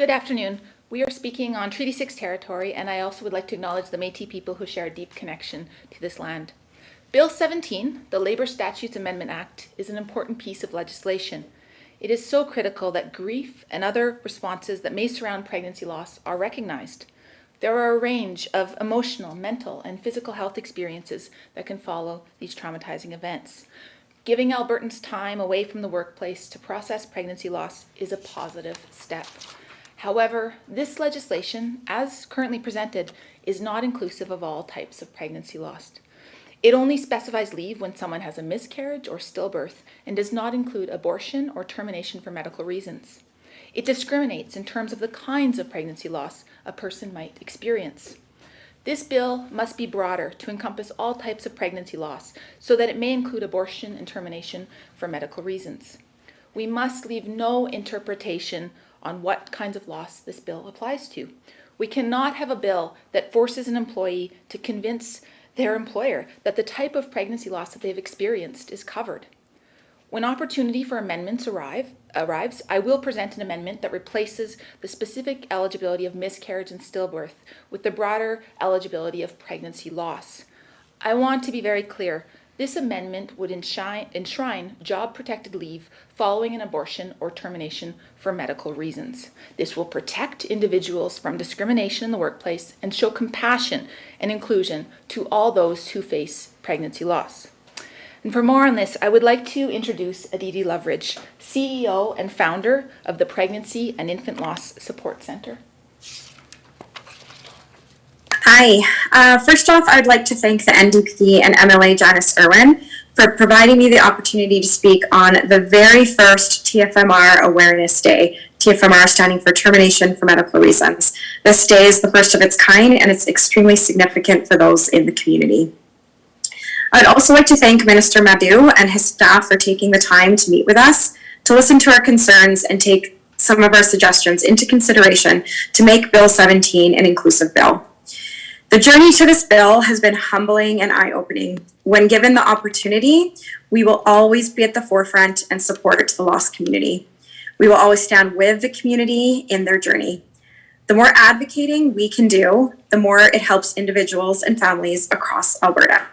Good afternoon. We are speaking on Treaty 6 territory, and I also would like to acknowledge the Métis people who share a deep connection to this land. Bill 17, the Labour Statutes Amendment Act, is an important piece of legislation. It is so critical that grief and other responses that may surround pregnancy loss are recognized. There are a range of emotional, mental, and physical health experiences that can follow these traumatizing events. Giving Albertans time away from the workplace to process pregnancy loss is a positive step. However, this legislation, as currently presented, is not inclusive of all types of pregnancy loss. It only specifies leave when someone has a miscarriage or stillbirth and does not include abortion or termination for medical reasons. It discriminates in terms of the kinds of pregnancy loss a person might experience. This bill must be broader to encompass all types of pregnancy loss so that it may include abortion and termination for medical reasons. We must leave no interpretation on what kinds of loss this bill applies to. We cannot have a bill that forces an employee to convince their employer that the type of pregnancy loss that they've experienced is covered. When opportunity for amendments arrives, I will present an amendment that replaces the specific eligibility of miscarriage and stillbirth with the broader eligibility of pregnancy loss. I want to be very clear. This amendment would enshrine job-protected leave following an abortion or termination for medical reasons. This will protect individuals from discrimination in the workplace and show compassion and inclusion to all those who face pregnancy loss. And for more on this, I would like to introduce Aditi Loveridge, CEO and founder of the Pregnancy and Infant Loss Support Centre. Hi. First off, I'd like to thank the NDP and MLA Janis Irwin for providing me the opportunity to speak on the very first TFMR Awareness Day, TFMR standing for Termination for Medical Reasons. This day is the first of its kind, and it's extremely significant for those in the community. I'd also like to thank Minister Madhu and his staff for taking the time to meet with us, to listen to our concerns, and take some of our suggestions into consideration to make Bill 17 an inclusive bill. The journey to this bill has been humbling and eye-opening. When given the opportunity, we will always be at the forefront and support the lost community. We will always stand with the community in their journey. The more advocating we can do, the more it helps individuals and families across Alberta.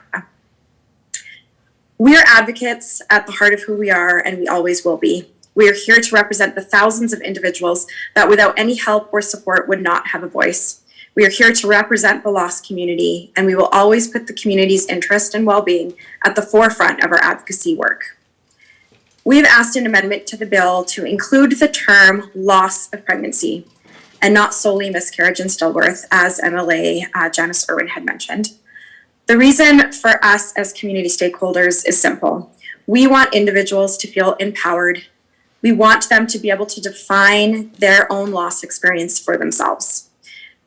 We are advocates at the heart of who we are, and we always will be. We are here to represent the thousands of individuals that without any help or support would not have a voice. We are here to represent the lost community, and we will always put the community's interest and well-being at the forefront of our advocacy work. We have asked an amendment to the bill to include the term loss of pregnancy and not solely miscarriage and stillbirth, as MLA Janis Irwin had mentioned. The reason for us as community stakeholders is simple. We want individuals to feel empowered. We want them to be able to define their own loss experience for themselves.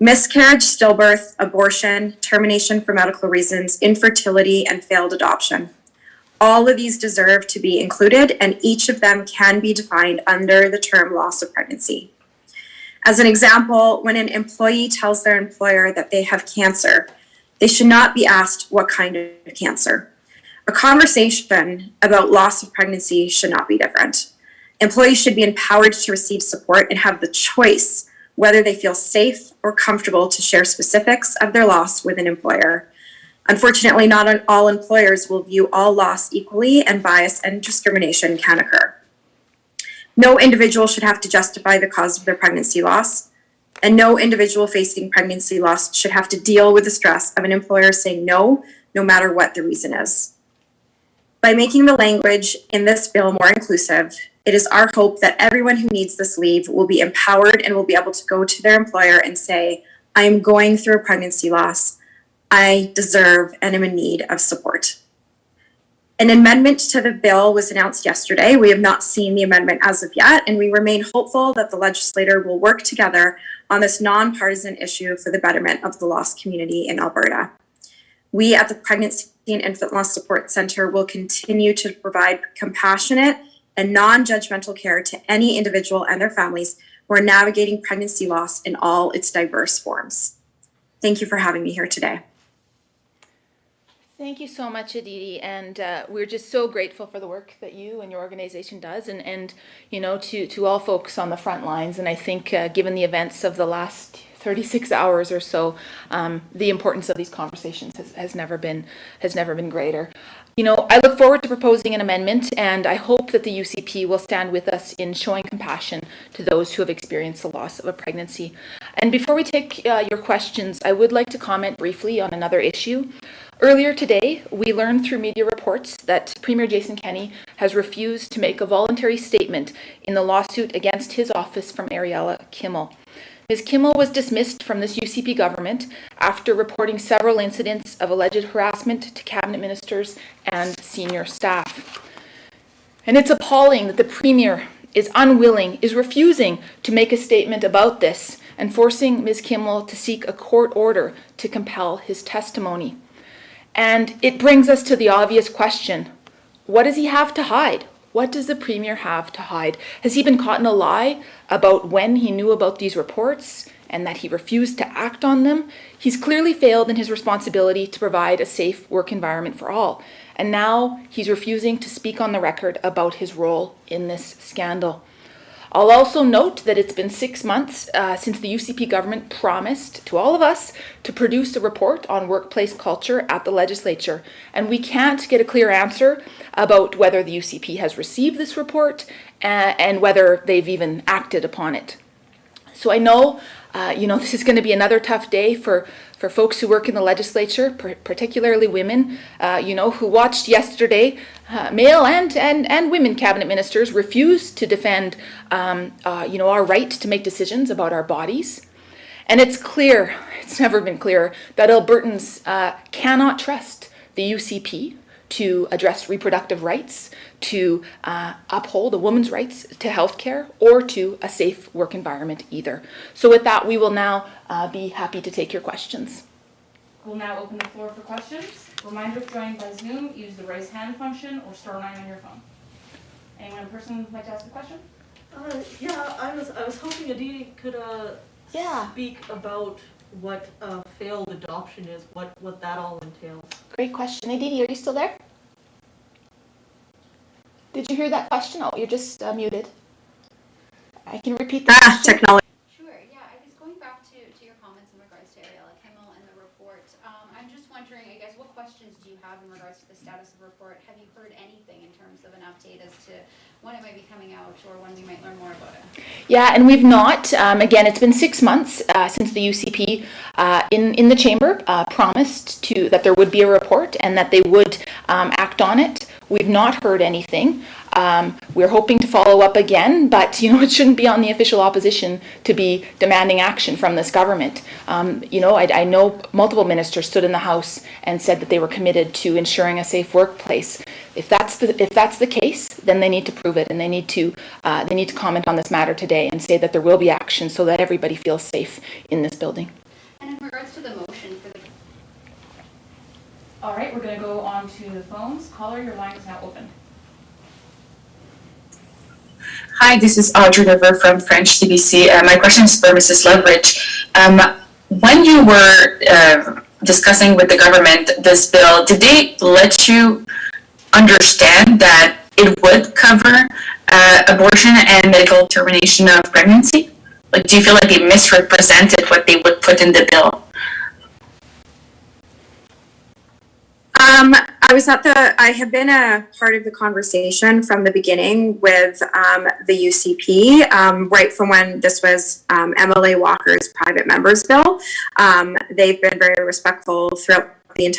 Miscarriage, stillbirth, abortion, termination for medical reasons, infertility, and failed adoption. All of these deserve to be included, and each of them can be defined under the term loss of pregnancy. As an example, when an employee tells their employer that they have cancer, they should not be asked what kind of cancer. A conversation about loss of pregnancy should not be different. Employees should be empowered to receive support and have the choice whether they feel safe or comfortable to share specifics of their loss with an employer. Unfortunately, not all employers will view all loss equally, and bias and discrimination can occur. No individual should have to justify the cause of their pregnancy loss, and no individual facing pregnancy loss should have to deal with the stress of an employer saying no, no matter what the reason is. By making the language in this bill more inclusive, it is our hope that everyone who needs this leave will be empowered and will be able to go to their employer and say, I am going through a pregnancy loss. I deserve and am in need of support. An amendment to the bill was announced yesterday. We have not seen the amendment as of yet, and we remain hopeful that the legislature will work together on this nonpartisan issue for the betterment of the lost community in Alberta. We at the Pregnancy and Infant Loss Support Centre will continue to provide compassionate and non-judgmental care to any individual and their families who are navigating pregnancy loss in all its diverse forms. Thank you for having me here today. Thank you so much, Aditi, and we're just so grateful for the work that you and your organization does, and you know, to all folks on the front lines. And I think, given the events of the last 36 hours or so, the importance of these conversations has never been greater. You know, I look forward to proposing an amendment, and I hope that the UCP will stand with us in showing compassion to those who have experienced the loss of a pregnancy. And before we take your questions, I would like to comment briefly on another issue. Earlier today, we learned through media reports that Premier Jason Kenney has refused to make a voluntary statement in the lawsuit against his office from Ariella Kimmel. Ms. Kimmel was dismissed from this UCP government after reporting several incidents of alleged harassment to cabinet ministers and senior staff. And it's appalling that the Premier is refusing to make a statement about this and forcing Ms. Kimmel to seek a court order to compel his testimony. And it brings us to the obvious question: what does he have to hide? What does the Premier have to hide? Has he been caught in a lie about when he knew about these reports and that he refused to act on them? He's clearly failed in his responsibility to provide a safe work environment for all. And now he's refusing to speak on the record about his role in this scandal. I'll also note that it's been 6 months since the UCP government promised to all of us to produce a report on workplace culture at the legislature, and we can't get a clear answer about whether the UCP has received this report and whether they've even acted upon it. So I know, this is going to be another tough day for folks who work in the legislature, particularly women, who watched yesterday male and women cabinet ministers refuse to defend, our right to make decisions about our bodies. And it's clear, it's never been clearer, that Albertans cannot trust the UCP to address reproductive rights, to uphold a woman's rights to healthcare, or to a safe work environment either. So with that, we will now be happy to take your questions. We'll now open the floor for questions. Reminder, if joined by Zoom, use the raise hand function or star 9 on your phone. Anyone in person would like to ask a question? I was hoping Aditi could speak about what failed adoption is, what that all entails. Great question. Aditi, are you still there? Did you hear that question? Oh, you're just muted. I can repeat the question. Technology. Sure, yeah, I was going back to your comments in regards to Ariella Kimmel and the report. I'm just wondering, I guess, what questions do you have in regards to the status of the report? Have you heard anything in terms of an update as to when it might be coming out or when we might learn more about it? Yeah, and we've not. Again, it's been 6 months since the UCP in the chamber promised that there would be a report and that they would act on it. We've not heard anything. We're hoping to follow up again, but it shouldn't be on the official opposition to be demanding action from this government. I know multiple ministers stood in the House and said that they were committed to ensuring a safe workplace. If that's the case, then they need to prove it, and they need to comment on this matter today and say that there will be action so that everybody feels safe in this building. And in regards to the motion for the... All right, we're going to go on to the phones. Caller, your line is now open. Hi, this is Audrey River from French TBC. My question is for Mrs. Loveridge. When you were discussing with the government this bill, did they let you understand that it would cover abortion and medical termination of pregnancy? Like, do you feel like they misrepresented what they would put in the bill? I have been a part of the conversation from the beginning with the UCP, right from when this was MLA Walker's private members bill. They've been very respectful throughout the entire